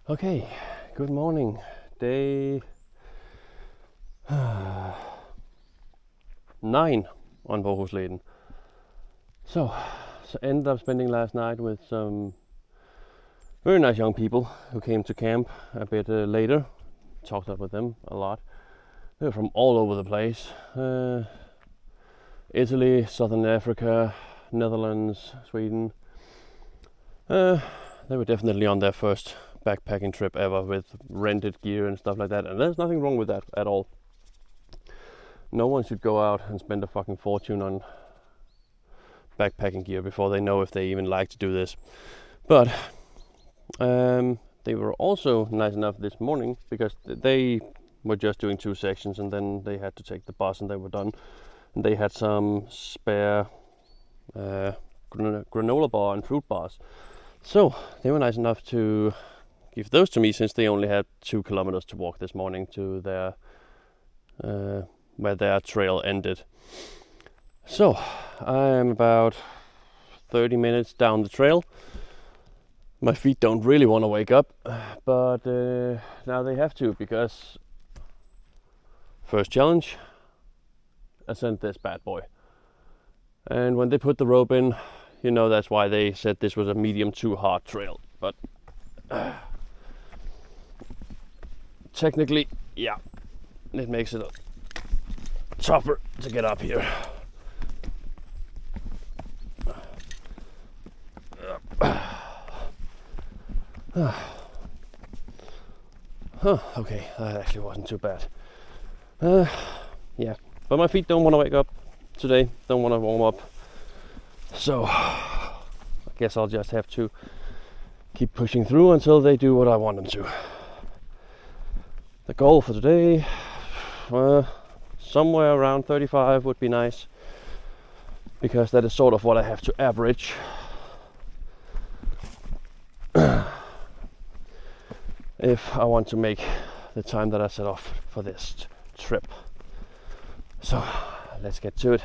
Okay, good morning. Day 9 on Bohusleden. So ended up spending last night with some very nice young people who came to camp a bit later. Talked up with them a lot. They're from all over the place. Italy, Southern Africa, Netherlands, Sweden. They were definitely on their first backpacking trip ever with rented gear and stuff like that, and there's nothing wrong with that at all. No one should go out and spend a fucking fortune on backpacking gear before they know if they even like to do this. But they were also nice enough this morning because they were just doing 2 sections and then they had to take the bus and they were done. And they had some spare granola bar and fruit bars. So they were nice enough to give those to me since they only had 2 kilometers to walk this morning to their where their trail ended. So I'm about 30 minutes down the trail. My feet don't really want to wake up, but now they have to, because first challenge, ascend this bad boy. And when they put the rope in, you know, that's why they said this was a medium to hard trail. But technically, yeah, it makes it tougher to get up here. Okay, that actually wasn't too bad. Yeah, but my feet don't want to wake up today, don't want to warm up. So I guess I'll just have to keep pushing through until they do what I want them to. The goal for today, somewhere around 35 would be nice, because that is sort of what I have to average. If I want to make the time that I set off for this trip. So let's get to it.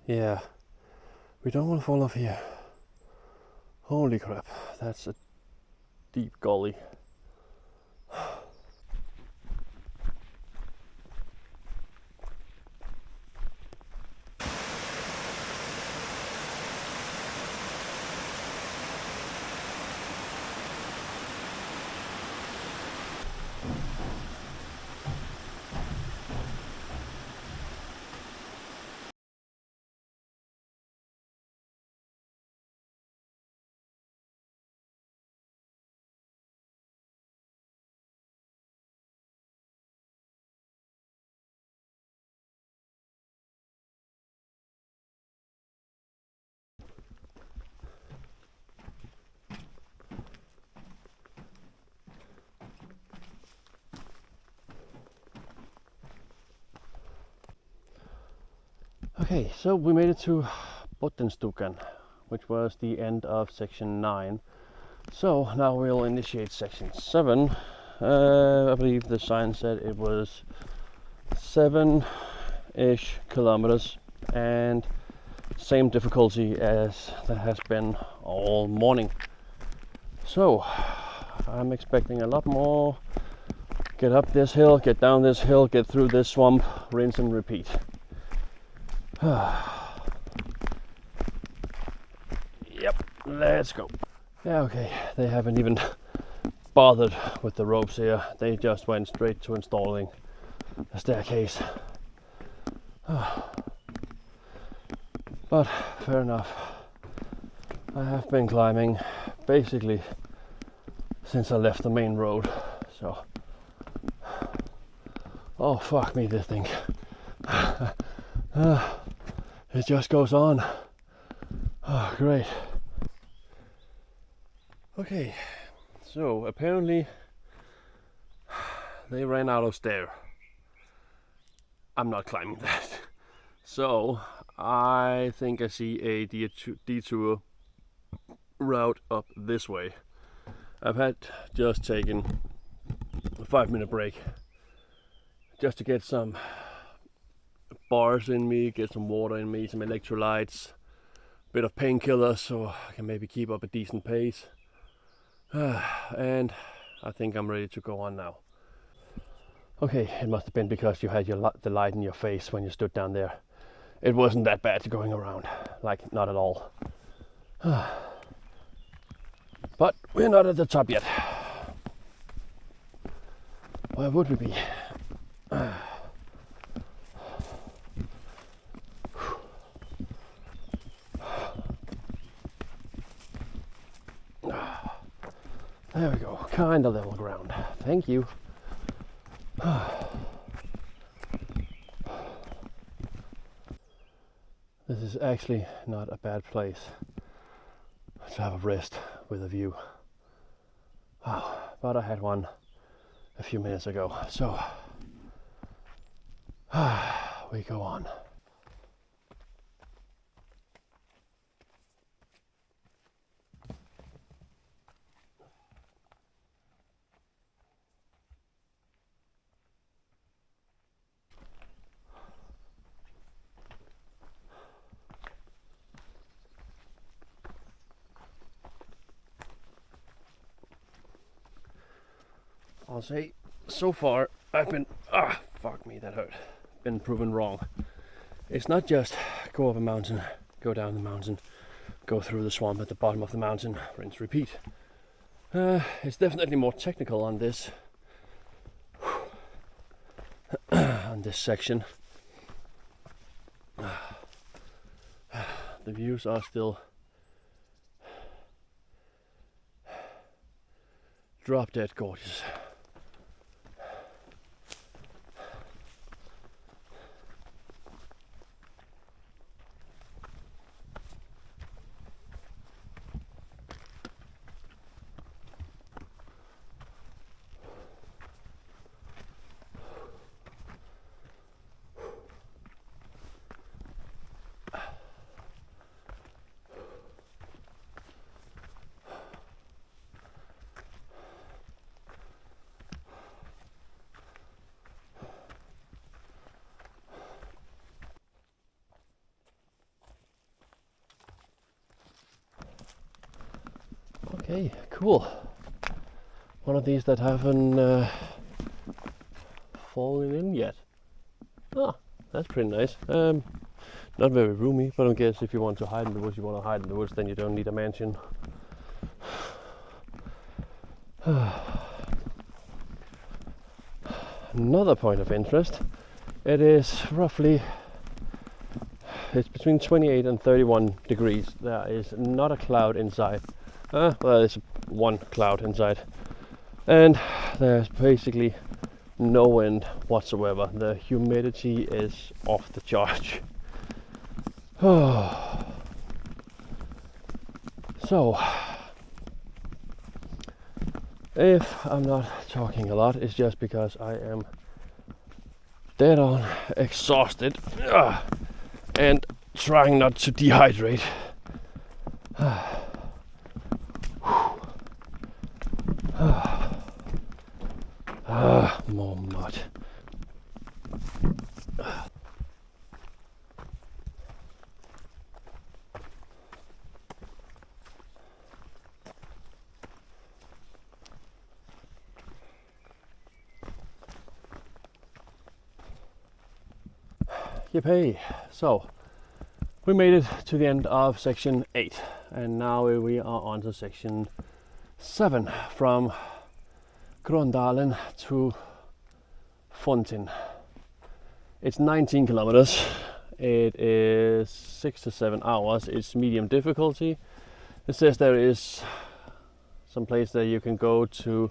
Yeah, we don't want to fall off here. Holy crap, that's a deep gully. Okay, so we made it to Bohusleden, which was the end of section 9. So now we'll initiate section 7. I believe the sign said it was 7-ish kilometers, and same difficulty as that has been all morning. So I'm expecting a lot more. Get up this hill, get down this hill, get through this swamp, rinse and repeat. Yep, let's go. Yeah, okay, they haven't even bothered with the ropes here. They just went straight to installing a staircase. But fair enough. I have been climbing basically since I left the main road, so. Oh fuck me, this thing. It just goes on. Oh, great. Okay, so apparently they ran out of stair. I'm not climbing that. So I think I see a detour route up this way. I've had just taken a 5-minute break just to get some bars in me, get some water in me, some electrolytes, a bit of painkillers so I can maybe keep up a decent pace. And I think I'm ready to go on now. Okay, it must have been because you had the light in your face when you stood down there. It wasn't that bad going around, like not at all. But we're not at the top yet. Where would we be? There we go, kind of level ground. Thank you. This is actually not a bad place to have a rest with a view. But I had one a few minutes ago, so we go on. I'll say, so far I've been, fuck me, that hurt. Been proven wrong. It's not just go up a mountain, go down the mountain, go through the swamp at the bottom of the mountain, rinse, repeat. It's definitely more technical on this, on this section. The views are still drop dead gorgeous. Okay, cool. One of these that haven't fallen in yet. Ah, that's pretty nice. Not very roomy, but I guess if you want to hide in the woods, you want to hide in the woods, then you don't need a mansion. Another point of interest, it is roughly, it's between 28 and 31 degrees. There is not a cloud inside. Well, there's one cloud inside. And there's basically no wind whatsoever. The humidity is off the chart. So, if I'm not talking a lot, it's just because I am dead on exhausted and trying not to dehydrate. More mud. Yippee! So we made it to the end of section 8. and now we are on to section 7 from Grondalen to Fontin. It's 19 kilometers. It is 6 to 7 hours. It's medium difficulty. It says there is some place that you can go to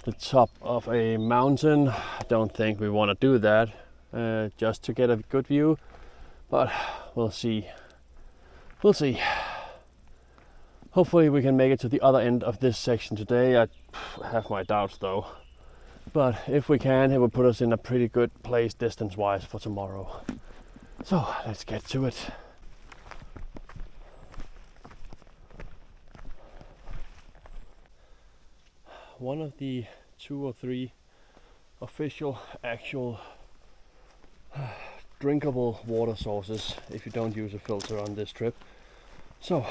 the top of a mountain. I don't think we want to do that just to get a good view, but we'll see. We'll see. Hopefully we can make it to the other end of this section today. I have my doubts though, but if we can, it will put us in a pretty good place distance wise for tomorrow. So let's get to it. One of the 2 or 3 official actual drinkable water sources if you don't use a filter on this trip. So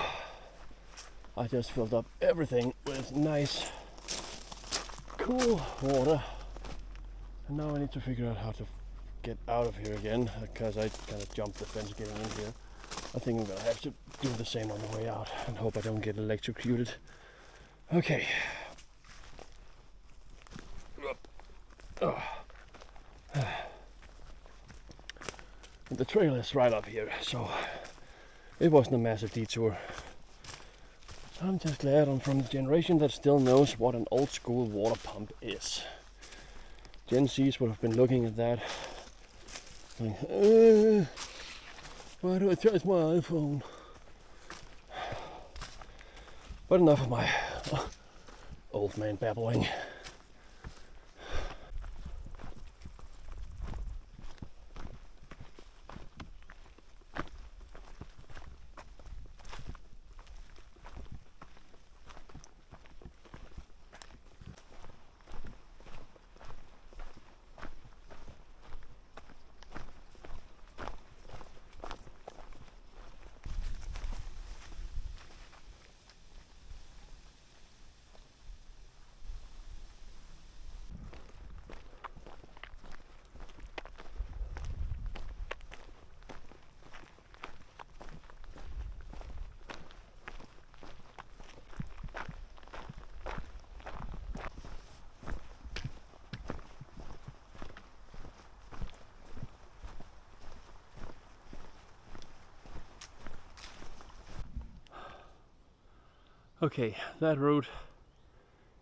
I just filled up everything with nice cool water, and now I need to figure out how to get out of here again, because I kind of jumped the fence getting in here. I think I'm gonna have to do the same on the way out and hope I don't get electrocuted. Okay. The trail is right up here, so it wasn't a massive detour. I'm just glad I'm from the generation that still knows what an old school water pump is. Gen Z's would have been looking at that like, why do I charge my iPhone? But enough of my old man babbling. Okay, that route,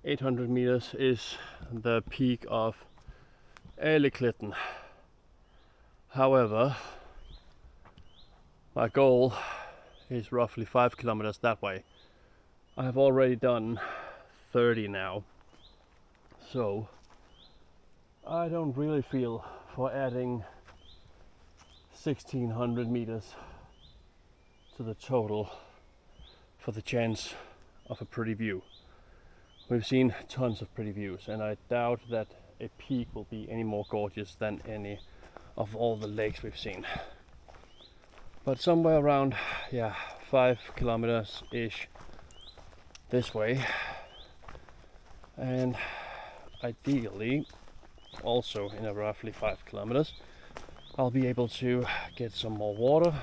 800 meters, is the peak of Aleklitten. However, my goal is roughly 5 kilometers that way. I have already done 30 now, so I don't really feel for adding 1600 meters to the total for the chance of a pretty view. We've seen tons of pretty views, and I doubt that a peak will be any more gorgeous than any of all the lakes we've seen. But somewhere around 5 kilometers ish this way, and ideally also in a roughly 5 kilometers I'll be able to get some more water,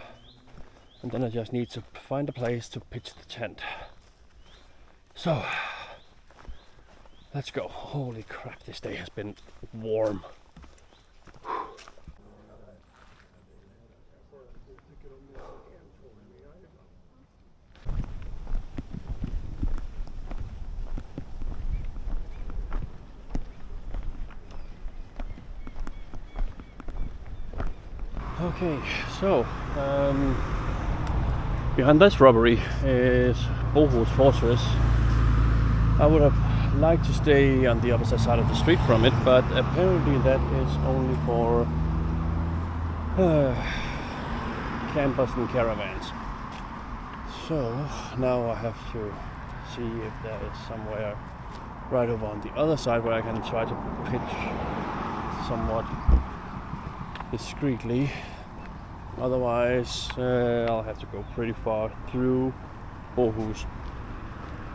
and then I just need to find a place to pitch the tent. So let's go. Holy crap, this day has been warm. Okay, so behind this rubbery is Bohusleden Fortress. I would have liked to stay on the opposite side of the street from it, but apparently that is only for campers and caravans. So now I have to see if there is somewhere right over on the other side where I can try to pitch somewhat discreetly. Otherwise I'll have to go pretty far through Bohus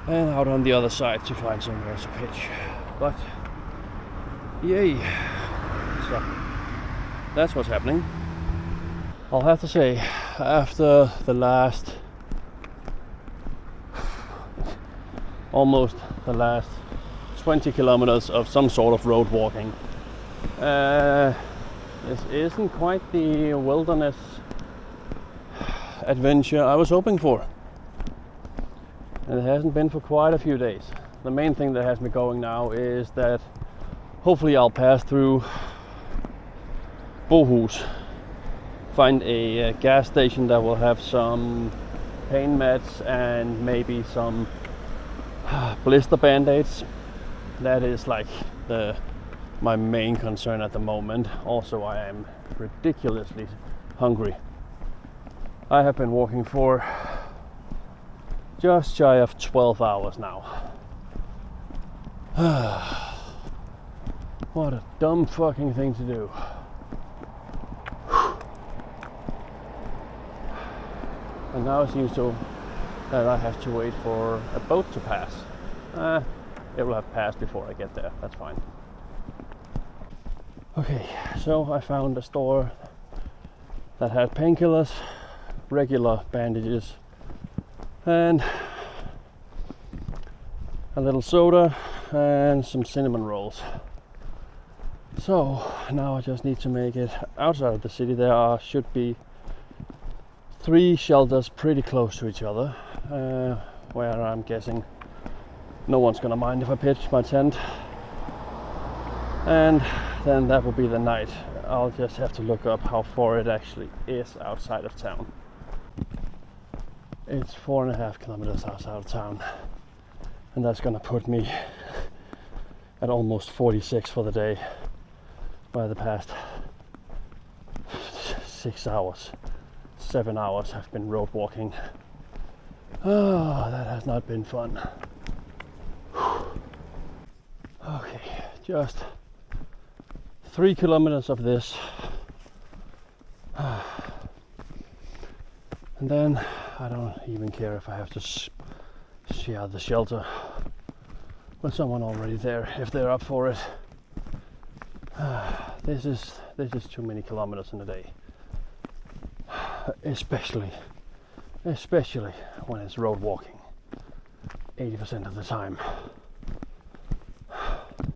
and out on the other side to find somewhere to pitch. But yay, so that's what's happening. I'll have to say, after the last almost the last 20 kilometers of some sort of road walking. This isn't quite the wilderness adventure I was hoping for, and it hasn't been for quite a few days. The main thing that has me going now is that hopefully I'll pass through Bohusleden, find a gas station that will have some pain meds and maybe some blister band-aids. That is like my main concern at the moment. Also, I am ridiculously hungry. I have been walking for just shy of 12 hours now. What a dumb fucking thing to do. And now it seems that I have to wait for a boat to pass. It will have passed before I get there, that's fine. Okay, so I found a store that had painkillers, regular bandages, and a little soda and some cinnamon rolls. So now I just need to make it outside of the city. There should be 3 shelters pretty close to each other, where I'm guessing no one's gonna mind if I pitch my tent. And then that will be the night. I'll just have to look up how far it actually is outside of town. It's 4.5 kilometers outside of town, and that's gonna put me at almost 46 for the day, by the past 7 hours I've been road walking. Oh, that has not been fun. Okay, just 3 kilometers of this, and then I don't even care if I have to share the shelter with someone already there, if they're up for it. This is too many kilometers in a day, especially when it's road walking 80% of the time.